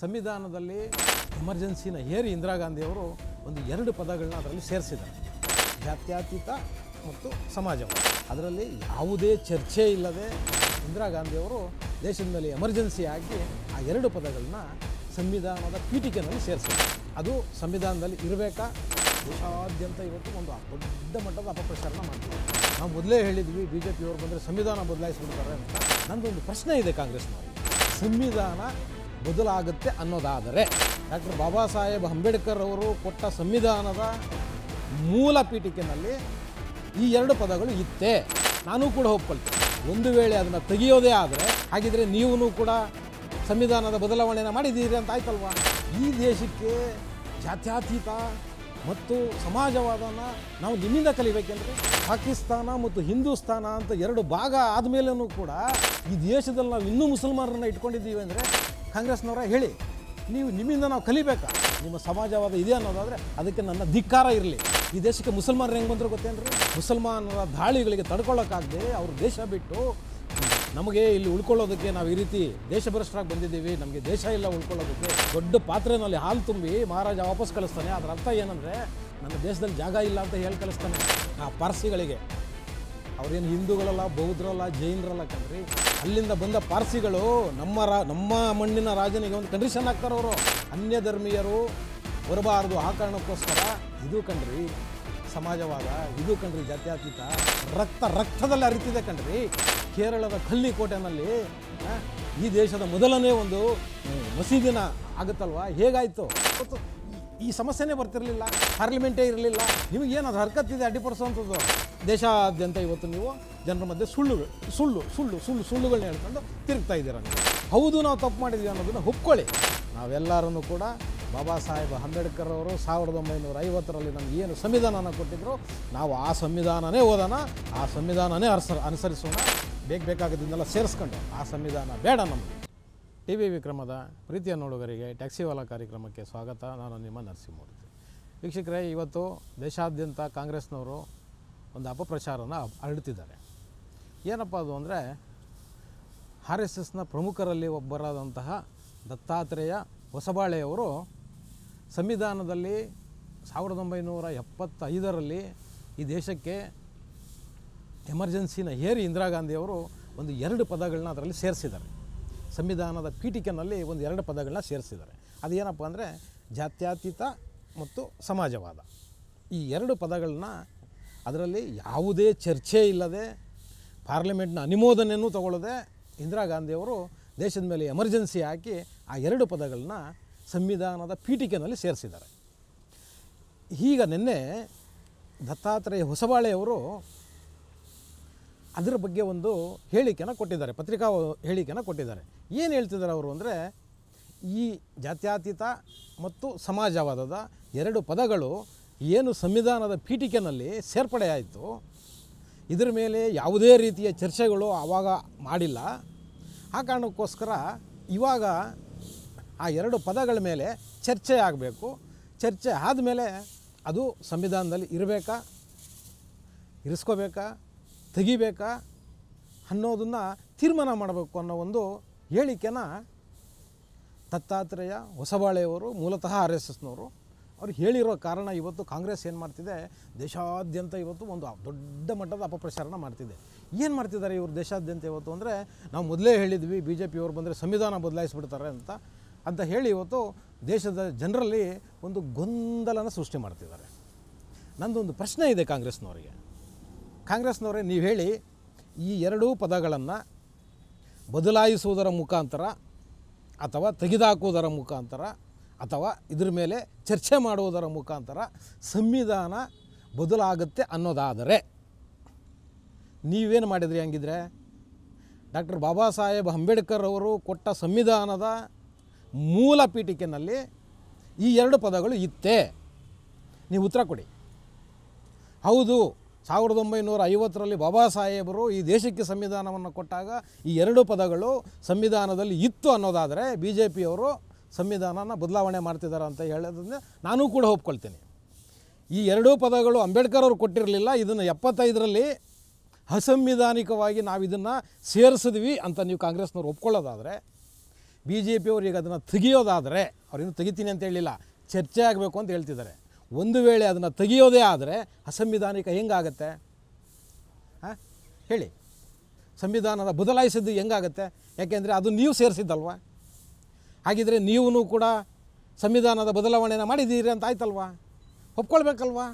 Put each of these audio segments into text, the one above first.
ಸಂವಿಧಾನದಲ್ಲಿ ಎಮರ್ಜೆನ್ಸಿನ ಹೇರಿ ಇಂದಿರಾ ಗಾಂಧಿಯವರು ಒಂದು 2 ಪದಗಳನ್ನ ಅದರಲ್ಲಿ ಸೇರಿಸಿದ್ದಾರೆ. ಜಾತ್ಯತೀತ ಮತ್ತು ಸಮಾಜವಾದ. ಅದರಲ್ಲಿ ಯಾವುದೇ ಚರ್ಚೆ ಇಲ್ಲದೆ ಇಂದಿರಾ ಗಾಂಧಿಯವರು ದೇಶದ ಮೇಲೆ ಎಮರ್ಜೆನ್ಸಿ ಆಗಿ ಆ 2 ಪದಗಳನ್ನ ಸಂವಿಧಾನದ ಪೀಠಿಕೆಯಲ್ಲಿ ಸೇರಿಸಿದ್ದಾರೆ. ಅದು ಸಂವಿಧಾನದಲ್ಲಿ ಇರಬೇಕಾ? ದೇಶಾದ್ಯಂತ ಇವತ್ತು ಒಂದು ದೊಡ್ಡ ಮಟ್ಟದ ಅಪಪ್ರಚಾರ ಮಾಡ್ತೀವಿ. ನಾವು ಮೊದಲೇ ಹೇಳಿದ್ವಿ BJPಯವರು ಬಂದರೆ ಸಂವಿಧಾನ ಬದಲಾಯಿಸ್ಬಿಡ್ತಾರೆ ಅಂತ. ನನ್ನದೊಂದು ಪ್ರಶ್ನೆ ಇದೆ ಕಾಂಗ್ರೆಸ್ನವರು. ಸಂವಿಧಾನ ಬದಲಾಗುತ್ತೆ ಅನ್ನೋದಾದರೆ ಡಾಕ್ಟರ್ ಬಾಬಾ ಸಾಹೇಬ್ ಅಂಬೇಡ್ಕರ್ ಅವರು ಕೊಟ್ಟ ಸಂವಿಧಾನದ ಮೂಲ ಪೀಠಿಕೆಯಲ್ಲಿ ಈ 2 ಪದಗಳು ಇತ್ತೇ. ನಾನು ಕೂಡ ಒಪ್ಕೊಳ್ತೇನೆ. ಒಂದು ವೇಳೆ ಅದನ್ನು ತೆಗೆಯೋದೇ ಆದರೆ ಹಾಗಿದ್ರೆ ನೀವು ಕೂಡ ಸಂವಿಧಾನದ ಬದಲಾವಣೆಯನ್ನು ಮಾಡಿದ್ದೀರಿ ಅಂತ ಆಯ್ತಲ್ವಾ? ಈ ದೇಶಕ್ಕೆ ಜಾತ್ಯತೀತ ಮತ್ತು ಸಮಾಜವಾದನ ನಾವು ನಿಮ್ಮಿಂದ ಕಲಿಬೇಕೆಂದರೆ ಪಾಕಿಸ್ತಾನ ಮತ್ತು ಹಿಂದೂಸ್ತಾನ ಅಂತ 2 ಭಾಗ ಆದಮೇಲೂ ಕೂಡ ಈ ದೇಶದಲ್ಲಿ ನಾವು ಇನ್ನೂ ಮುಸಲ್ಮಾನರನ್ನ ಇಟ್ಕೊಂಡಿದ್ದೀವಿ ಅಂದರೆ ಕಾಂಗ್ರೆಸ್ನವರ ಹೇಳಿ, ನೀವು ನಿಮ್ಮಿಂದ ನಾವು ಕಲಿಬೇಕಾ? ನಿಮ್ಮ ಸಮಾಜವಾದ ಇದೆ ಅನ್ನೋದಾದರೆ ಅದಕ್ಕೆ ನನ್ನ ಧಿಕ್ಕಾರ ಇರಲಿ. ಈ ದೇಶಕ್ಕೆ ಮುಸಲ್ಮಾನರು ಹೆಂಗೆ ಬಂದರೂ ಗೊತ್ತೇನ್ರಿ? ಮುಸಲ್ಮಾನರ ದಾಳಿಗಳಿಗೆ ತಡ್ಕೊಳ್ಳೋಕ್ಕಾಗದೆ ಅವರು ದೇಶ ಬಿಟ್ಟು ನಮಗೆ ಇಲ್ಲಿ ಉಳ್ಕೊಳ್ಳೋದಕ್ಕೆ ನಾವು ಈ ರೀತಿ ದೇಶಭ್ರಷ್ಟರಾಗಿ ಬಂದಿದ್ದೀವಿ, ನಮಗೆ ದೇಶ ಇಲ್ಲ ಉಳ್ಕೊಳ್ಳೋದಕ್ಕೆ. ದೊಡ್ಡ ಪಾತ್ರೆಯಲ್ಲಿ ಹಾಲು ತುಂಬಿ ಮಹಾರಾಜ ವಾಪಸ್ ಕಳಿಸ್ತಾನೆ. ಅದರ ಅರ್ಥ ಏನಂದರೆ ನನ್ನ ದೇಶದಲ್ಲಿ ಜಾಗ ಇಲ್ಲ ಅಂತ ಹೇಳಿ ಕಳಿಸ್ತಾನೆ ಆ ಪಾರ್ಸಿಗಳಿಗೆ. ಅವರೇನು ಹಿಂದೂಗಳಲ್ಲ, ಬೌದ್ಧರಲ್ಲ, ಜೈನರಲ್ಲ ಕಣ್ರಿ. ಅಲ್ಲಿಂದ ಬಂದ ಪಾರ್ಸಿಗಳು ನಮ್ಮ ಮಣ್ಣಿನ ರಾಜನಿಗೆ ಒಂದು ಕಂಡೀಷನ್ ಹಾಕ್ತಾರೆ. ಅವರು ಅನ್ಯ ಧರ್ಮೀಯರು ಬರಬಾರ್ದು. ಆ ಕಾರಣಕ್ಕೋಸ್ಕರ ಇದು ಕಣ್ರಿ ಸಮಾಜವಾದ, ಇದು ಕಣ್ರಿ ಜಾತ್ಯತೀತ. ರಕ್ತದಲ್ಲಿ ಅರಿತಿದೆ ಕಣ್ರಿ. ಕೇರಳದ ಕಲ್ಲಿಕೋಟೆನಲ್ಲಿ ಈ ದೇಶದ ಮೊದಲನೇ ಒಂದು ಮಸೀದಿನ ಆಗುತ್ತಲ್ವ? ಹೇಗಾಯಿತು? ಈ ಸಮಸ್ಯೆನೇ ಬರ್ತಿರಲಿಲ್ಲ, ಪಾರ್ಲಿಮೆಂಟೇ ಇರಲಿಲ್ಲ. ನಿಮಗೇನು ಅದು ಹರ್ಕತ್ತಿದೆ ಅಡ್ಡಿಪಡಿಸುವಂಥದ್ದು? ದೇಶಾದ್ಯಂತ ಇವತ್ತು ನೀವು ಜನರ ಮಧ್ಯೆ ಸುಳ್ಳುಗಳನ್ನ ಹೇಳ್ಕೊಂಡು ತಿರುಗ್ತಾ ಇದ್ದೀರ. ನೀವು ಹೌದು ನಾವು ತಪ್ಪು ಮಾಡಿದ್ವಿ ಅನ್ನೋದನ್ನು ಒಪ್ಕೊಳ್ಳಿ. ನಾವೆಲ್ಲರನ್ನು ಕೂಡ ಬಾಬಾ ಸಾಹೇಬ್ ಅಂಬೇಡ್ಕರ್ ಅವರು 1950ರಲ್ಲಿ ನಮ್ಗೆ ಏನು ಸಂವಿಧಾನನ ಕೊಟ್ಟಿದ್ರು, ನಾವು ಆ ಸಂವಿಧಾನನೇ ಓದೋಣ, ಆ ಸಂವಿಧಾನನೇ ಅನುಸರಿಸೋಣ. ಬೇಕಾಗೋದನ್ನೆಲ್ಲ ಸೇರಿಸ್ಕೊಂಡು ಆ ಸಂವಿಧಾನ ಬೇಡ ನಮಗೆ. TV ವಿಕ್ರಮದ ಪ್ರೀತಿಯ ನೋಡುಗರಿಗೆ ಟ್ಯಾಕ್ಸಿವಾಲಾ ಕಾರ್ಯಕ್ರಮಕ್ಕೆ ಸ್ವಾಗತ. ನಾನು ನಿಮ್ಮ ನರಸಿಂಹಮೂರ್ತಿ. ವೀಕ್ಷಕರೇ, ಇವತ್ತು ದೇಶಾದ್ಯಂತ ಕಾಂಗ್ರೆಸ್ನವರು ಒಂದು ಅಪಪ್ರಚಾರನ ಹರಡ್ತಿದ್ದಾರೆ. ಏನಪ್ಪ ಅದು ಅಂದರೆ, RSSನ ಪ್ರಮುಖರಲ್ಲಿ ಒಬ್ಬರಾದಂತಹ ದತ್ತಾತ್ರೇಯ ಹೊಸಬಾಳೆಯವರು ಸಂವಿಧಾನದಲ್ಲಿ 1975ರಲ್ಲಿ ಈ ದೇಶಕ್ಕೆ ಎಮರ್ಜೆನ್ಸಿನ ಹೇರಿ ಇಂದಿರಾ ಗಾಂಧಿಯವರು ಒಂದು 2 ಪದಗಳನ್ನ ಅದರಲ್ಲಿ ಸೇರಿಸಿದ್ದಾರೆ. ಸಂವಿಧಾನದ ಪೀಠಿಕೆಯಲ್ಲಿ ಒಂದು 2 ಪದಗಳನ್ನ ಸೇರಿಸಿದ್ದಾರೆ. ಅದೇನಪ್ಪ ಅಂದರೆ ಜಾತ್ಯತೀತ ಮತ್ತು ಸಮಾಜವಾದ. ಈ 2 ಪದಗಳನ್ನ ಅದರಲ್ಲಿ ಯಾವುದೇ ಚರ್ಚೆ ಇಲ್ಲದೆ ಪಾರ್ಲಿಮೆಂಟ್ನ ಅನುಮೋದನೆಯೂ ತಗೊಳ್ಳದೆ ಇಂದಿರಾ ಗಾಂಧಿಯವರು ದೇಶದ ಮೇಲೆ ಎಮರ್ಜೆನ್ಸಿ ಹಾಕಿ ಆ 2 ಪದಗಳನ್ನ ಸಂವಿಧಾನದ ಪೀಠಿಕೆಯಲ್ಲಿ ಸೇರಿಸಿದ್ದಾರೆ. ಈಗ ನಿನ್ನೆ ದತ್ತಾತ್ರೇಯ ಹೊಸಬಾಳೆಯವರು ಅದರ ಬಗ್ಗೆ ಒಂದು ಹೇಳಿಕೆನ ಕೊಟ್ಟಿದ್ದಾರೆ, ಪತ್ರಿಕಾ ಹೇಳಿಕೆನ ಕೊಟ್ಟಿದ್ದಾರೆ. ಏನು ಹೇಳ್ತಿದ್ದಾರೆ ಅವರು ಅಂದರೆ, ಈ ಜಾತ್ಯತೀತ ಮತ್ತು ಸಮಾಜವಾದದ 2 ಪದಗಳು ಏನು ಸಂವಿಧಾನದ ಪೀಠಿಕೆಯಲ್ಲಿ ಸೇರ್ಪಡೆ ಆಯಿತು, ಇದರ ಮೇಲೆ ಯಾವುದೇ ರೀತಿಯ ಚರ್ಚೆಗಳು ಆವಾಗ ಮಾಡಿಲ್ಲ. ಆ ಕಾರಣಕ್ಕೋಸ್ಕರ ಇವಾಗ ಆ 2 ಪದಗಳ ಮೇಲೆ ಚರ್ಚೆ ಆಗಬೇಕು. ಚರ್ಚೆ ಆದಮೇಲೆ ಅದು ಸಂವಿಧಾನದಲ್ಲಿ ಇರಬೇಕಾ, ಇರಿಸ್ಕೋಬೇಕಾ, ತೆಗಿಬೇಕಾ ಅನ್ನೋದನ್ನು ತೀರ್ಮಾನ ಮಾಡಬೇಕು ಅನ್ನೋ ಒಂದು ಹೇಳಿಕೆನ ದತ್ತಾತ್ರೇಯ ಹೊಸಬಾಳೆಯವರು, ಮೂಲತಃ RSSನವರು, ಅವ್ರು ಹೇಳಿರೋ ಕಾರಣ ಇವತ್ತು ಕಾಂಗ್ರೆಸ್ ಏನು ಮಾಡ್ತಿದೆ, ದೇಶಾದ್ಯಂತ ಇವತ್ತು ಒಂದು ದೊಡ್ಡ ಮಟ್ಟದ ಅಪಪ್ರಚಾರನ ಮಾಡ್ತಿದೆ. ಏನು ಮಾಡ್ತಿದ್ದಾರೆ ಇವರು ದೇಶಾದ್ಯಂತ ಇವತ್ತು ಅಂದರೆ, ನಾವು ಮೊದಲೇ ಹೇಳಿದ್ವಿ BJPಯವರು ಬಂದರೆ ಸಂವಿಧಾನ ಬದಲಾಯಿಸ್ಬಿಡ್ತಾರೆ ಅಂತ ಹೇಳಿ ಇವತ್ತು ದೇಶದ ಜನರಲ್ಲಿ ಒಂದು ಗೊಂದಲನ ಸೃಷ್ಟಿ ಮಾಡ್ತಿದ್ದಾರೆ. ನಂದೊಂದು ಪ್ರಶ್ನೆ ಇದೆ ಕಾಂಗ್ರೆಸ್ನವರೇ, ನೀವು ಹೇಳಿ, ಈ 2 ಪದಗಳನ್ನು ಬದಲಾಯಿಸುವುದರ ಮುಖಾಂತರ ಅಥವಾ ತೆಗೆದುಹಾಕುವುದರ ಮುಖಾಂತರ ಅಥವಾ ಇದ್ರ ಮೇಲೆ ಚರ್ಚೆ ಮಾಡುವುದರ ಮುಖಾಂತರ ಸಂವಿಧಾನ ಬದಲಾಗುತ್ತೆ ಅನ್ನೋದಾದರೆ ನೀವೇನು ಮಾಡಿದ್ರಿ? ಹಂಗಿದ್ರೆ ಡಾಕ್ಟರ್ ಬಾಬಾ ಸಾಹೇಬ್ ಅಂಬೇಡ್ಕರ್ ಅವರು ಕೊಟ್ಟ ಸಂವಿಧಾನದ ಮೂಲ ಪೀಠಿಕೆಯಲ್ಲಿ ಈ 2 ಪದಗಳು ಇತ್ತೇ? ನೀವು ಉತ್ತರ ಕೊಡಿ. ಹೌದು, 1950ರಲ್ಲಿ ಬಾಬಾ ಸಾಹೇಬರು ಈ ದೇಶಕ್ಕೆ ಸಂವಿಧಾನವನ್ನು ಕೊಟ್ಟಾಗ ಈ 2 ಪದಗಳು ಸಂವಿಧಾನದಲ್ಲಿ ಇತ್ತು ಅನ್ನೋದಾದರೆ BJPಯವರು ಸಂವಿಧಾನನ ಬದಲಾವಣೆ ಮಾಡ್ತಿದ್ದಾರೆ ಅಂತ ಹೇಳೋದನ್ನ ನಾನು ಕೂಡ ಒಪ್ಕೊಳ್ತೇನೆ. ಈ 2 ಪದಗಳು ಅಂಬೇಡ್ಕರ್ ಅವರು ಕೊಟ್ಟಿರಲಿಲ್ಲ. ಇದನ್ನು 75ರಲ್ಲಿ ಅಸಂವಿಧಾನಿಕವಾಗಿ ನಾವು ಇದನ್ನು ಸೇರಿಸಿದ್ವಿ ಅಂತ ನೀವು ಕಾಂಗ್ರೆಸ್ನವ್ರು ಒಪ್ಕೊಳ್ಳೋದಾದರೆ BJPಯವರು ಈಗ ಅದನ್ನು ತೆಗಿಯೋದಾದರೆ, ಅವ್ರಿನ್ನೂ ತೆಗಿತೀನಿ ಅಂತ ಹೇಳಿಲ್ಲ, ಚರ್ಚೆ ಆಗಬೇಕು ಅಂತ ಹೇಳ್ತಿದ್ದಾರೆ. ಒಂದು ವೇಳೆ ಅದನ್ನು ತೆಗಿಯೋದೇ ಆದರೆ ಅಸಂವಿಧಾನಿಕ ಹೆಂಗಾಗತ್ತೆ? ಹಾಂ ಹೇಳಿ, ಸಂವಿಧಾನದ ಬದಲಾಯಿಸಿದ್ದು ಹೆಂಗಾಗತ್ತೆ? ಯಾಕೆಂದರೆ ಅದು ನೀವು ಸೇರಿಸಿದ್ದಲ್ವ. ಹಾಗಿದ್ರೆ ನೀವೂ ಕೂಡ ಸಂವಿಧಾನದ ಬದಲಾವಣೆಯನ್ನು ಮಾಡಿದ್ದೀರಿ ಅಂತ ಆಯ್ತಲ್ವಾ, ಒಪ್ಕೊಳ್ಬೇಕಲ್ವಾ?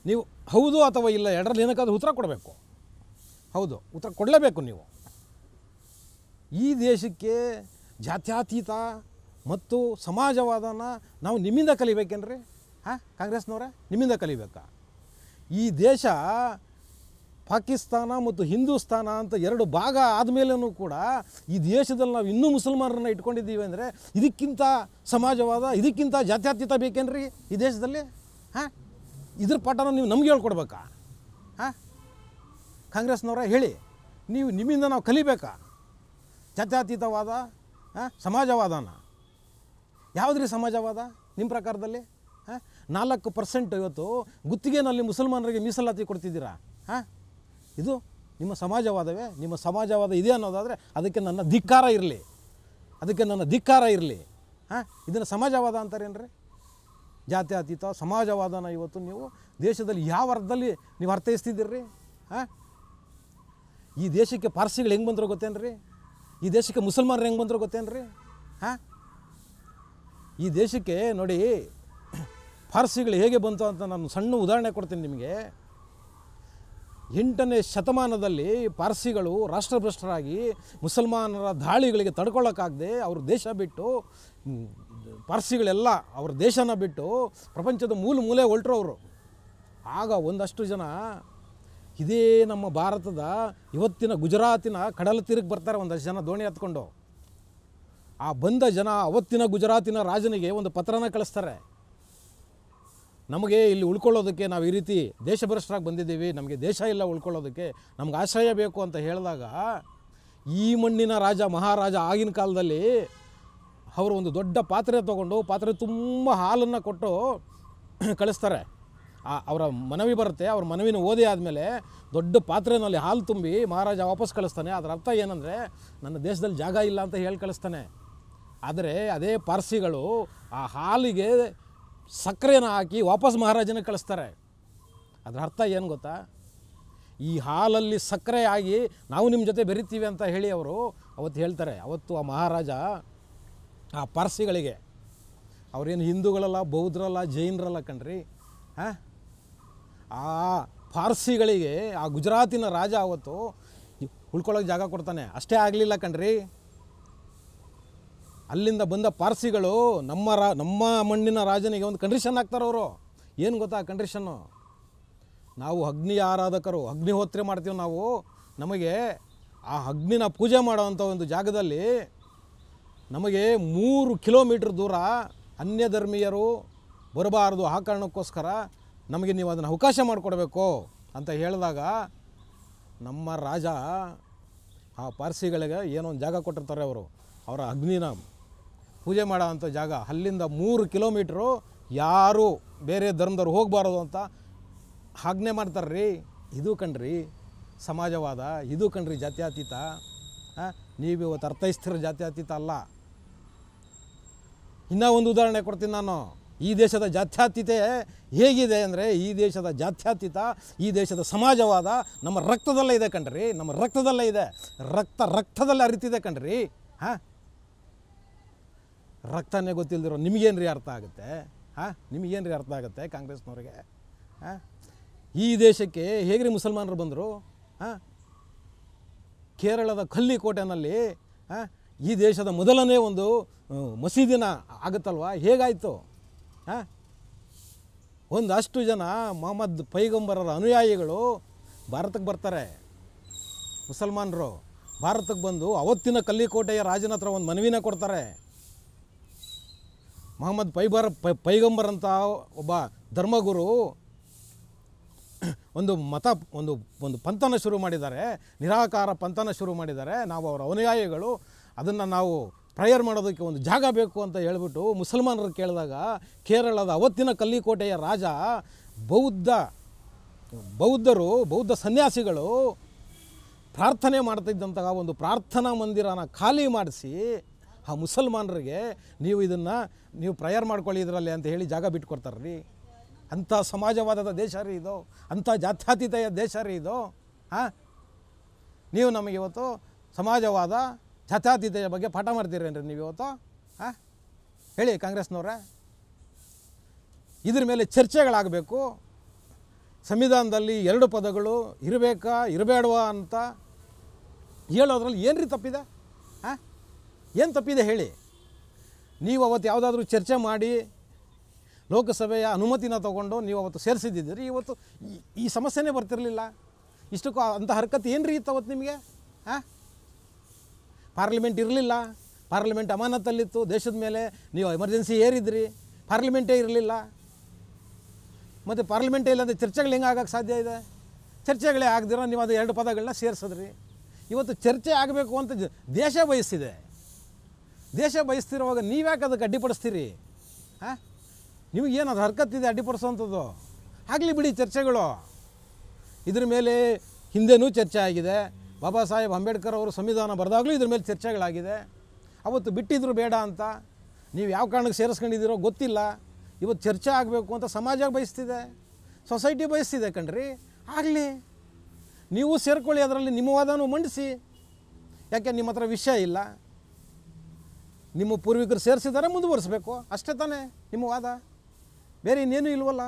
ನೀವು ಹೌದು ಅಥವಾ ಇಲ್ಲ ಎರಡರಲ್ಲಿ ಏನಕ್ಕಾದ್ರೂ ಉತ್ತರ ಕೊಡಬೇಕು. ಹೌದು, ಉತ್ತರ ಕೊಡಲೇಬೇಕು ನೀವು. ಈ ದೇಶಕ್ಕೆ ಜಾತ್ಯತೀತ ಮತ್ತು ಸಮಾಜವಾದನ ನಾವು ನಿಮ್ಮಿಂದ ಕಲಿಬೇಕೇನ್ರಿ? ಹಾಂ, ಕಾಂಗ್ರೆಸ್ನವರೇ ನಿಮ್ಮಿಂದ ಕಲಿಬೇಕಾ? ಈ ದೇಶ ಪಾಕಿಸ್ತಾನ ಮತ್ತು ಹಿಂದೂಸ್ತಾನ ಅಂತ ಎರಡು ಭಾಗ ಆದಮೇಲೂ ಕೂಡ ಈ ದೇಶದಲ್ಲಿ ನಾವು ಇನ್ನೂ ಮುಸಲ್ಮಾನರನ್ನ ಇಟ್ಕೊಂಡಿದ್ದೀವಿ ಅಂದರೆ ಇದಕ್ಕಿಂತ ಸಮಾಜವಾದ, ಇದಕ್ಕಿಂತ ಜಾತ್ಯತೀತ ಬೇಕೇನ್ರಿ ಈ ದೇಶದಲ್ಲಿ? ಹಾಂ, ಇದ್ರ ಪಾಠನ ನೀವು ನಮ್ಗೆ ಹೇಳ್ಕೊಡ್ಬೇಕಾ? ಹಾಂ, ಕಾಂಗ್ರೆಸ್ನವರ ಹೇಳಿ, ನೀವು ನಿಮ್ಮಿಂದ ನಾವು ಕಲಿಬೇಕಾ ಜಾತ್ಯತೀತವಾದ, ಸಮಾಜವಾದನ? ಯಾವುದ್ರಿ ಸಮಾಜವಾದ ನಿಮ್ಮ ಪ್ರಕಾರದಲ್ಲಿ? ಹಾಂ, 4% ಇವತ್ತು ಗುತ್ತಿಗೆನಲ್ಲಿ ಮುಸಲ್ಮಾನರಿಗೆ ಮೀಸಲಾತಿ ಕೊಡ್ತಿದ್ದೀರಾ. ಹಾಂ, ಇದು ನಿಮ್ಮ ಸಮಾಜವಾದವೇ? ನಿಮ್ಮ ಸಮಾಜವಾದ ಇದೆ ಅನ್ನೋದಾದರೆ ಅದಕ್ಕೆ ನನ್ನ ಧಿಕ್ಕಾರ ಇರಲಿ, ಹಾಂ, ಇದನ್ನು ಸಮಾಜವಾದ ಅಂತಾರೇನ್ರಿ? ಜಾತ್ಯತೀತ ಸಮಾಜವಾದನ ಇವತ್ತು ನೀವು ದೇಶದಲ್ಲಿ ಯಾವ ಅರ್ಥದಲ್ಲಿ ನೀವು ಅರ್ಥೈಸ್ತಿದ್ದೀರಿ? ಹಾಂ, ಈ ದೇಶಕ್ಕೆ ಪಾರ್ಸಿಗಳು ಹೆಂಗೆ ಬಂದರೂ ಗೊತ್ತೇನ್ರಿ? ಈ ದೇಶಕ್ಕೆ ಮುಸಲ್ಮಾನರು ಹೆಂಗೆ ಬಂದರೂ ಗೊತ್ತೇನ್ರಿ? ಹಾಂ, ಈ ದೇಶಕ್ಕೆ ನೋಡಿ ಪಾರ್ಸಿಗಳು ಹೇಗೆ ಬಂತು ಅಂತ ನಾನು ಸಣ್ಣ ಉದಾಹರಣೆ ಕೊಡ್ತೀನಿ ನಿಮಗೆ. 8ನೇ ಶತಮಾನದಲ್ಲಿ ಪಾರ್ಸಿಗಳು ರಾಷ್ಟ್ರಭ್ರಷ್ಟರಾಗಿ ಮುಸಲ್ಮಾನರ ದಾಳಿಗಳಿಗೆ ತಡ್ಕೊಳ್ಳೋಕ್ಕಾಗದೆ ಅವರು ದೇಶ ಬಿಟ್ಟು, ಪಾರ್ಸಿಗಳೆಲ್ಲ ಅವ್ರ ದೇಶನ ಬಿಟ್ಟು ಪ್ರಪಂಚದ ಮೂಲೆ ಹೊರಟರು ಅವರು. ಆಗ ಒಂದಷ್ಟು ಜನ ಇದೇ ನಮ್ಮ ಭಾರತದ ಇವತ್ತಿನ ಗುಜರಾತಿನ ಕಡಲ ತೀರಕ್ಕೆ ಬರ್ತಾರೆ ಒಂದಷ್ಟು ಜನ ದೋಣಿ ಹತ್ಕೊಂಡು. ಆ ಬಂದ ಜನ ಅವತ್ತಿನ ಗುಜರಾತಿನ ರಾಜನಿಗೆ ಒಂದು ಪತ್ರನ ಕಳಿಸ್ತಾರೆ, ನಮಗೆ ಇಲ್ಲಿ ಉಳ್ಕೊಳ್ಳೋದಕ್ಕೆ ನಾವು ಈ ರೀತಿ ದೇಶಭ್ರಷ್ಟರಾಗಿ ಬಂದಿದ್ದೀವಿ, ನಮಗೆ ದೇಶ ಇಲ್ಲ ಉಳ್ಕೊಳ್ಳೋದಕ್ಕೆ, ನಮ್ಗೆ ಆಶ್ರಯ ಬೇಕು ಅಂತ ಹೇಳಿದಾಗ ಈ ಮಣ್ಣಿನ ರಾಜ ಮಹಾರಾಜ ಆಗಿನ ಕಾಲದಲ್ಲಿ ಅವರು ಒಂದು ದೊಡ್ಡ ಪಾತ್ರೆ ತೊಗೊಂಡು ಪಾತ್ರೆ ತುಂಬ ಹಾಲನ್ನು ಕೊಟ್ಟು ಕಳಿಸ್ತಾರೆ. ಅವರ ಮನವಿ ಬರುತ್ತೆ, ಅವ್ರ ಮನವಿನ ಓದಿ ಆದಮೇಲೆ ದೊಡ್ಡ ಪಾತ್ರೆಯಲ್ಲಿ ಹಾಲು ತುಂಬಿ ಮಹಾರಾಜ ವಾಪಸ್ ಕಳಿಸ್ತಾನೆ. ಅದರ ಅರ್ಥ ಏನಂದರೆ ನನ್ನ ದೇಶದಲ್ಲಿ ಜಾಗ ಇಲ್ಲ ಅಂತ ಹೇಳಿ ಕಳಿಸ್ತಾನೆ. ಆದರೆ ಅದೇ ಪಾರ್ಸಿಗಳು ಆ ಹಾಲಿಗೆ ಸಕ್ಕರೆನ ಹಾಕಿ ವಾಪಸ್ ಮಹಾರಾಜನ ಕಳಿಸ್ತಾರೆ. ಅದರ ಅರ್ಥ ಏನು ಗೊತ್ತಾ? ಈ ಹಾಲಲ್ಲಿ ಸಕ್ಕರೆ ಆಗಿ ನಾವು ನಿಮ್ಮ ಜೊತೆ ಬೆರಿತೀವಿ ಅಂತ ಹೇಳಿ ಅವರು ಅವತ್ತು ಹೇಳ್ತಾರೆ. ಅವತ್ತು ಆ ಮಹಾರಾಜ ಆ ಪಾರ್ಸಿಗಳಿಗೆ, ಅವರೇನು ಹಿಂದೂಗಳಲ್ಲ, ಬೌದ್ಧರಲ್ಲ, ಜೈನರಲ್ಲ ಕಣ್ರಿ, ಹಾಂ, ಆ ಪಾರ್ಸಿಗಳಿಗೆ ಆ ಗುಜರಾತಿನ ರಾಜ ಅವತ್ತು ಉಳ್ಕೊಳ್ಳೋಕೆ ಜಾಗ ಕೊಡ್ತಾನೆ. ಅಷ್ಟೇ ಆಗಲಿಲ್ಲ ಕಣ್ರಿ, ಅಲ್ಲಿಂದ ಬಂದ ಪಾರ್ಸಿಗಳು ನಮ್ಮ ಮಣ್ಣಿನ ರಾಜನಿಗೆ ಒಂದು ಕಂಡೀಷನ್ ಹಾಕ್ತಾರೆ ಅವರು. ಏನು ಗೊತ್ತಾ ಆ ಕಂಡೀಷನ್ನು? ನಾವು ಅಗ್ನಿ ಆರಾಧಕರು, ಅಗ್ನಿಹೋತ್ರೆ ಮಾಡ್ತೀವಿ ನಾವು, ನಮಗೆ ಆ ಅಗ್ನಿನ ಪೂಜೆ ಮಾಡೋವಂಥ ಒಂದು ಜಾಗದಲ್ಲಿ ನಮಗೆ 3 ಕಿಲೋಮೀಟ್ರ್ ದೂರ ಅನ್ಯ ಧರ್ಮೀಯರು ಬರಬಾರ್ದು, ಆ ಕಾರಣಕ್ಕೋಸ್ಕರ ನಮಗೆ ನೀವು ಅದನ್ನು ಅವಕಾಶ ಮಾಡಿಕೊಡ್ಬೇಕು ಅಂತ ಹೇಳಿದಾಗ ನಮ್ಮ ರಾಜ ಆ ಪಾರ್ಸಿಗಳಿಗೆ ಏನೋ ಒಂದು ಜಾಗ ಕೊಟ್ಟಿರ್ತಾರೆ ಅವರು, ಅವರ ಅಗ್ನಿನ ಪೂಜೆ ಮಾಡೋ ಅಂಥ ಜಾಗ. ಅಲ್ಲಿಂದ 3 ಕಿಲೋಮೀಟ್ರು ಯಾರು ಬೇರೆ ಧರ್ಮದವ್ರು ಹೋಗಬಾರದು ಅಂತ ಆಜ್ಞೆ ಮಾಡ್ತಾರ್ರಿ. ಇದು ಕಣ್ರಿ ಸಮಾಜವಾದ, ಇದು ಕಣ್ರಿ ಜಾತ್ಯತೀತ. ನೀವು ಇವತ್ತು ಅರ್ಥೈಸ್ತಿರೋ ಜಾತ್ಯತೀತ ಅಲ್ಲ. ಇನ್ನೂ ಒಂದು ಉದಾಹರಣೆ ಕೊಡ್ತೀನಿ ನಾನು. ಈ ದೇಶದ ಜಾತ್ಯತೀತೆ ಹೇಗಿದೆ ಅಂದರೆ, ಈ ದೇಶದ ಜಾತ್ಯತೀತ, ಈ ದೇಶದ ಸಮಾಜವಾದ ನಮ್ಮ ರಕ್ತದಲ್ಲೇ ಇದೆ ಕಣ್ರಿ, ನಮ್ಮ ರಕ್ತದಲ್ಲೇ ಇದೆ, ರಕ್ತದಲ್ಲೇ ಅರಿತಿದೆ ಕಣ್ರಿ. ಹಾಂ, ರಕ್ತನೇ ಗೊತ್ತಿಲ್ಲದಿರೋ ನಿಮಗೇನು ಅರ್ಥ ಆಗುತ್ತೆ? ಹಾಂ, ನಿಮಗೇನು ಅರ್ಥ ಆಗುತ್ತೆ ಕಾಂಗ್ರೆಸ್ನವ್ರಿಗೆ? ಹಾಂ, ಈ ದೇಶಕ್ಕೆ ಹೇಗ್ರಿ ಮುಸಲ್ಮಾನರು ಬಂದರು? ಹಾಂ, ಕೇರಳದ ಕಲ್ಲಿಕೋಟೆನಲ್ಲಿ ಈ ದೇಶದ ಮೊದಲನೇ ಒಂದು ಮಸೀದಿನ ಆಗುತ್ತಲ್ವ, ಹೇಗಾಯಿತು? ಹಾಂ, ಒಂದಷ್ಟು ಜನ ಮೊಹಮ್ಮದ್ ಪೈಗಂಬರರ ಅನುಯಾಯಿಗಳು ಭಾರತಕ್ಕೆ ಬರ್ತಾರೆ. ಮುಸಲ್ಮಾನರು ಭಾರತಕ್ಕೆ ಬಂದು ಅವತ್ತಿನ ಕಲ್ಲಿಕೋಟೆಯ ರಾಜನ ಹತ್ರ ಒಂದು ಮನವಿನ ಕೊಡ್ತಾರೆ. ಮೊಹಮ್ಮದ್ ಪೈಗಂಬರ್ ಅಂತ ಒಬ್ಬ ಧರ್ಮಗುರು ಒಂದು ಪಂಥನ ಶುರು ಮಾಡಿದ್ದಾರೆ, ನಿರಾಕಾರ ಪಂಥನ ಶುರು ಮಾಡಿದ್ದಾರೆ. ನಾವು ಅವರ ಅನುಯಾಯಿಗಳು ಅದನ್ನು ನಾವು ಪ್ರೇಯರ್ ಮಾಡೋದಕ್ಕೆ ಒಂದು ಜಾಗ ಬೇಕು ಅಂತ ಹೇಳ್ಬಿಟ್ಟು ಮುಸಲ್ಮಾನರು ಕೇಳಿದಾಗ ಕೇರಳದ ಅವತ್ತಿನ ಕಲ್ಲಿಕೋಟೆಯ ರಾಜ ಬೌದ್ಧ ಸನ್ಯಾಸಿಗಳು ಪ್ರಾರ್ಥನೆ ಮಾಡ್ತಿದ್ದಂತಹ ಒಂದು ಪ್ರಾರ್ಥನಾ ಮಂದಿರನ ಖಾಲಿ ಮಾಡಿಸಿ ಆ ಮುಸಲ್ಮಾನರಿಗೆ ನೀವು ಇದನ್ನು ನೀವು ಪ್ರೇಯರ್ ಮಾಡ್ಕೊಳ್ಳಿ ಇದರಲ್ಲಿ ಅಂತ ಹೇಳಿ ಜಾಗ ಬಿಟ್ಕೊಡ್ತಾರೆ ರೀ. ಅಂಥ ಸಮಾಜವಾದದ ದೇಶ ರೀ ಇದು, ಅಂಥ ಜಾತ್ಯತೀತೆಯ ದೇಶ ರೀ ಇದು. ಹಾಂ, ನೀವು ನಮಗೆ ಇವತ್ತು ಸಮಾಜವಾದ ಜಾತ್ಯತೀತೆಯ ಬಗ್ಗೆ ಪಾಠ ಮಾಡ್ತೀರೇನ್ರಿ ನೀವು ಇವತ್ತು? ಹಾಂ, ಹೇಳಿ ಕಾಂಗ್ರೆಸ್ನವ್ರೆ. ಇದ್ರ ಮೇಲೆ ಚರ್ಚೆಗಳಾಗಬೇಕು. ಸಂವಿಧಾನದಲ್ಲಿ 2 ಪದಗಳು ಇರಬೇಕಾ ಇರಬೇಡವಾ ಅಂತ ಹೇಳೋದ್ರಲ್ಲಿ ಏನು ರೀ ತಪ್ಪಿದೆ? ಹಾಂ, ಏನು ತಪ್ಪಿದೆ ಹೇಳಿ? ನೀವು ಅವತ್ತು ಯಾವುದಾದ್ರೂ ಚರ್ಚೆ ಮಾಡಿ ಲೋಕಸಭೆಯ ಅನುಮತಿನ ತೊಗೊಂಡು ನೀವು ಅವತ್ತು ಸೇರಿಸಿದ್ದಿದ್ರಿ, ಇವತ್ತು ಈ ಸಮಸ್ಯೆನೇ ಬರ್ತಿರಲಿಲ್ಲ. ಇಷ್ಟಕ್ಕೂ ಅಂಥ ಹರಕತ್ತು ಏನು ರೀ ಇತ್ತು ಅವತ್ತು ನಿಮಗೆ? ಹಾಂ, ಪಾರ್ಲಿಮೆಂಟ್ ಇರಲಿಲ್ಲ, ಪಾರ್ಲಿಮೆಂಟ್ ಅಮಾನತಲ್ಲಿತ್ತು ದೇಶದ ಮೇಲೆ, ನೀವು ಎಮರ್ಜೆನ್ಸಿ ಏರಿದ್ರಿ, ಪಾರ್ಲಿಮೆಂಟೇ ಇರಲಿಲ್ಲ. ಮತ್ತು ಪಾರ್ಲಿಮೆಂಟೇ ಇಲ್ಲಾಂದರೆ ಚರ್ಚೆಗಳು ಹೆಂಗೆ ಆಗೋಕ್ಕೆ ಸಾಧ್ಯ ಇದೆ? ಚರ್ಚೆಗಳೇ ಆಗದಿರೋ ನೀವು ಅದು 2 ಪದಗಳನ್ನ ಸೇರಿಸಿದ್ರಿ. ಇವತ್ತು ಚರ್ಚೆ ಆಗಬೇಕು ಅಂತ ದೇಶ ಬಯಸ್ತಿದೆ. ದೇಶ ಬಯಸ್ತಿರುವಾಗ ನೀವ್ಯಾಕೆ ಅದಕ್ಕೆ ಅಡ್ಡಿಪಡಿಸ್ತೀರಿ? ಹಾಂ, ನಿಮಗೇನು ಅದು ಹರ್ಕತ್ತಿದೆ ಅಡ್ಡಿಪಡಿಸೋವಂಥದ್ದು? ಆಗಲಿ ಬಿಡಿ ಚರ್ಚೆಗಳು. ಇದ್ರ ಮೇಲೆ ಹಿಂದೆನೂ ಚರ್ಚೆ ಆಗಿದೆ. ಬಾಬಾ ಸಾಹೇಬ್ ಅಂಬೇಡ್ಕರ್ ಅವರು ಸಂವಿಧಾನ ಬರೆದಾಗಲೂ ಇದ್ರ ಮೇಲೆ ಚರ್ಚೆಗಳಾಗಿದೆ. ಅವತ್ತು ಬಿಟ್ಟಿದ್ರು ಬೇಡ ಅಂತ, ನೀವು ಯಾವ ಕಾರಣಕ್ಕೆ ಸೇರಿಸ್ಕೊಂಡಿದ್ದೀರೋ ಗೊತ್ತಿಲ್ಲ. ಇವತ್ತು ಚರ್ಚೆ ಆಗಬೇಕು ಅಂತ ಸಮಾಜ ಬಯಸ್ತಿದೆ, ಸೊಸೈಟಿ ಬಯಸ್ತಿದೆ ಕಣ್ರಿ. ಆಗಲಿ, ನೀವು ಸೇರ್ಕೊಳ್ಳಿ, ಅದರಲ್ಲಿ ನಿಮ್ಮ ವಾದನೂ ಮಂಡಿಸಿ. ಯಾಕೆ ನಿಮ್ಮ ಹತ್ರ ವಿಷಯ ಇಲ್ಲ? ನಿಮ್ಮ ಪೂರ್ವಿಕರು ಸೇರಿಸಿದ್ದಾರೆ, ಮುಂದುವರಿಸಬೇಕು ಅಷ್ಟೇ ತಾನೇ ನಿಮ್ಮ ವಾದ, ಬೇರೆ ಇನ್ನೇನು ಇಲ್ವಲ್ಲ.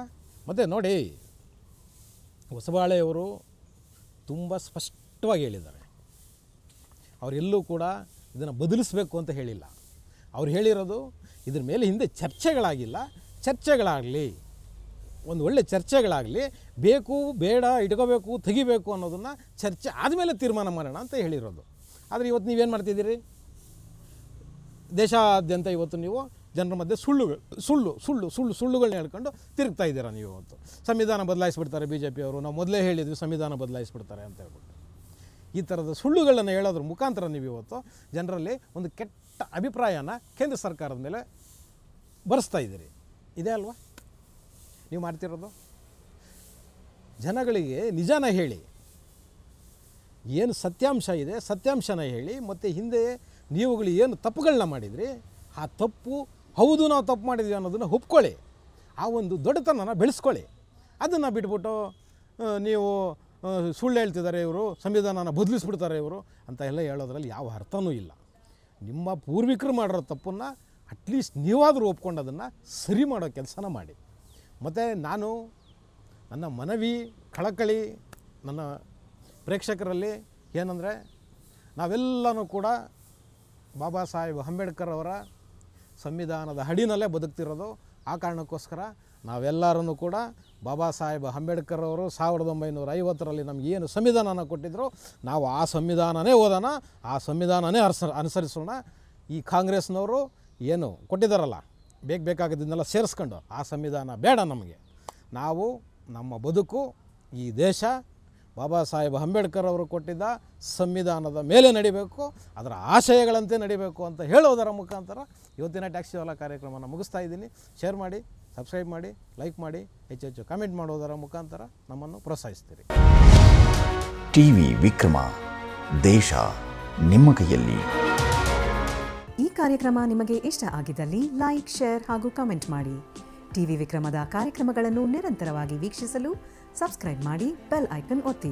ಮತ್ತು ನೋಡಿ, ಹೊಸಬಾಳೆಯವರು ತುಂಬ ಸ್ಪಷ್ಟವಾಗಿ ಹೇಳಿದ್ದಾರೆ. ಅವರೆಲ್ಲೂ ಕೂಡ ಇದನ್ನು ಬದಲಿಸಬೇಕು ಅಂತ ಹೇಳಿಲ್ಲ. ಅವ್ರು ಹೇಳಿರೋದು ಇದ್ರ ಮೇಲೆ ಹಿಂದೆ ಚರ್ಚೆಗಳಾಗಿಲ್ಲ, ಚರ್ಚೆಗಳಾಗಲಿ, ಒಂದು ಒಳ್ಳೆ ಚರ್ಚೆಗಳಾಗಲಿ, ಬೇಕು ಬೇಡ ಇಟ್ಕೋಬೇಕು ತೆಗಿಬೇಕು ಅನ್ನೋದನ್ನು ಚರ್ಚೆ ಆದಮೇಲೆ ತೀರ್ಮಾನ ಮಾಡೋಣ ಅಂತ ಹೇಳಿರೋದು. ಆದರೆ ಇವತ್ತು ನೀವೇನು ಮಾಡ್ತಿದ್ದೀರಿ? ದೇಶಾದ್ಯಂತ ಇವತ್ತು ನೀವು ಜನರ ಮಧ್ಯೆ ಸುಳ್ಳುಗಳನ್ನ ಹೇಳ್ಕೊಂಡು ತಿರುಗ್ತಾ ಇದ್ದೀರಾ ನೀವು. ಇವತ್ತು ಸಂವಿಧಾನ ಬದಲಾಯಿಸ್ಬಿಡ್ತಾರೆ BJP ಅವರು, ನಾವು ಮೊದಲೇ ಹೇಳಿದ್ವಿ ಸಂವಿಧಾನ ಬದಲಾಯಿಸ್ಬಿಡ್ತಾರೆ ಅಂತ ಹೇಳ್ಬಿಟ್ಟು. ಈ ಥರದ ಸುಳ್ಳುಗಳನ್ನು ಹೇಳೋದ್ರ ಮುಖಾಂತರ ನೀವು ಇವತ್ತು ಜನರಲ್ಲಿ ಒಂದು ಕೆಟ್ಟ ಅಭಿಪ್ರಾಯನ ಕೇಂದ್ರ ಸರ್ಕಾರದ ಮೇಲೆ ಬರೆಸ್ತಾ ಇದ್ದೀರಿ. ಇದೇ ಅಲ್ವಾ ನೀವು ಮಾಡ್ತಿರೋದು? ಜನಗಳಿಗೆ ನಿಜಾನ ಹೇಳಿ, ಏನು ಸತ್ಯಾಂಶ ಇದೆ ಸತ್ಯಾಂಶನ ಹೇಳಿ, ಮತ್ತು ಹಿಂದೆ ನೀವುಗಳು ಏನು ತಪ್ಪುಗಳನ್ನ ಮಾಡಿದ್ರಿ ಆ ತಪ್ಪು ಹೌದು ನಾವು ತಪ್ಪು ಮಾಡಿದ್ವಿ ಅನ್ನೋದನ್ನು ಒಪ್ಕೊಳ್ಳಿ. ಆ ಒಂದು ದೊಡ್ಡತನನ ಬೆಳೆಸ್ಕೊಳ್ಳಿ. ಅದನ್ನು ಬಿಟ್ಬಿಟ್ಟು ನೀವು ಸುಳ್ಳು ಹೇಳ್ತಿದ್ದಾರೆ ಇವರು, ಸಂವಿಧಾನನ ಬದಲಿಸ್ಬಿಡ್ತಾರೆ ಇವರು ಅಂತ ಎಲ್ಲ ಹೇಳೋದ್ರಲ್ಲಿ ಯಾವ ಅರ್ಥವೂ ಇಲ್ಲ. ನಿಮ್ಮ ಪೂರ್ವಿಕರು ಮಾಡಿರೋ ತಪ್ಪನ್ನು ಅಟ್ಲೀಸ್ಟ್ ನೀವಾದರೂ ಒಪ್ಕೊಂಡು ಅದನ್ನು ಸರಿ ಮಾಡೋ ಕೆಲಸನ ಮಾಡಿ. ಮತ್ತು ನಾನು ನನ್ನ ಮನವಿ ಕಳಕಳಿ ನನ್ನ ಪ್ರೇಕ್ಷಕರಲ್ಲಿ ಏನಂದರೆ, ನಾವೆಲ್ಲನೂ ಕೂಡ ಬಾಬಾ ಸಾಹೇಬ್ ಅಂಬೇಡ್ಕರ್ ಅವರ ಸಂವಿಧಾನದ ಅಡಿನಲ್ಲೇ ಬದುಕ್ತಿರೋದು. ಆ ಕಾರಣಕ್ಕೋಸ್ಕರ ನಾವೆಲ್ಲರೂ ಕೂಡ ಬಾಬಾ ಸಾಹೇಬ್ ಅಂಬೇಡ್ಕರ್ ಅವರು 1950ರಲ್ಲಿ ನಮ್ಗೆ ಏನು ಸಂವಿಧಾನನ ಕೊಟ್ಟಿದ್ರು, ನಾವು ಆ ಸಂವಿಧಾನನೇ ಓದೋಣ, ಆ ಸಂವಿಧಾನನೇ ಅನುಸರಿಸೋಣ. ಈ ಕಾಂಗ್ರೆಸ್ನವರು ಏನು ಕೊಟ್ಟಿದ್ದಾರಲ್ಲ ಬೇಕಾಗಿದ್ದನ್ನೆಲ್ಲ ಸೇರಿಸ್ಕೊಂಡು ಆ ಸಂವಿಧಾನ ಬೇಡ ನಮಗೆ. ನಾವು ನಮ್ಮ ಬದುಕು ಈ ದೇಶ ಬಾಬಾ ಸಾಹೇಬ್ ಅಂಬೇಡ್ಕರ್ ಅವರು ಕೊಟ್ಟಿದ್ದ ಸಂವಿಧಾನದ ಮೇಲೆ ನಡಿಬೇಕು, ಅದರ ಆಶಯಗಳಂತೆ ನಡಿಬೇಕು ಅಂತ ಹೇಳೋದರ ಮುಖಾಂತರ ಇವತ್ತಿನ ಟ್ಯಾಕ್ಸಿವಾಲಾ ಕಾರ್ಯಕ್ರಮನ ಮುಗಿಸ್ತಾ ಇದ್ದೀನಿ. ಶೇರ್ ಮಾಡಿ, ಸಬ್ಸ್ಕ್ರೈಬ್ ಮಾಡಿ, ಲೈಕ್ ಮಾಡಿ, ಹೆಚ್ಚು ಕಾಮೆಂಟ್ ಮಾಡೋದರ ಮುಖಾಂತರ ನಮ್ಮನ್ನು ಪ್ರೋತ್ಸಾಹಿಸ್ತೀರಿ. ಟಿವಿ ವಿಕ್ರಮ, ದೇಶ ನಿಮ್ಮ ಕೈಯಲ್ಲಿ. ಈ ಕಾರ್ಯಕ್ರಮ ನಿಮಗೆ ಇಷ್ಟ ಆಗಿದ್ದಲ್ಲಿ ಲೈಕ್, ಶೇರ್ ಹಾಗೂ ಕಮೆಂಟ್ ಮಾಡಿ. ಟಿವಿ ವಿಕ್ರಮದ ಕಾರ್ಯಕ್ರಮಗಳನ್ನು ನಿರಂತರವಾಗಿ ವೀಕ್ಷಿಸಲು ಸಬ್ಸ್ಕ್ರೈಬ್ ಮಾಡಿ, ಬೆಲ್ ಐಕನ್ ಒತ್ತಿ.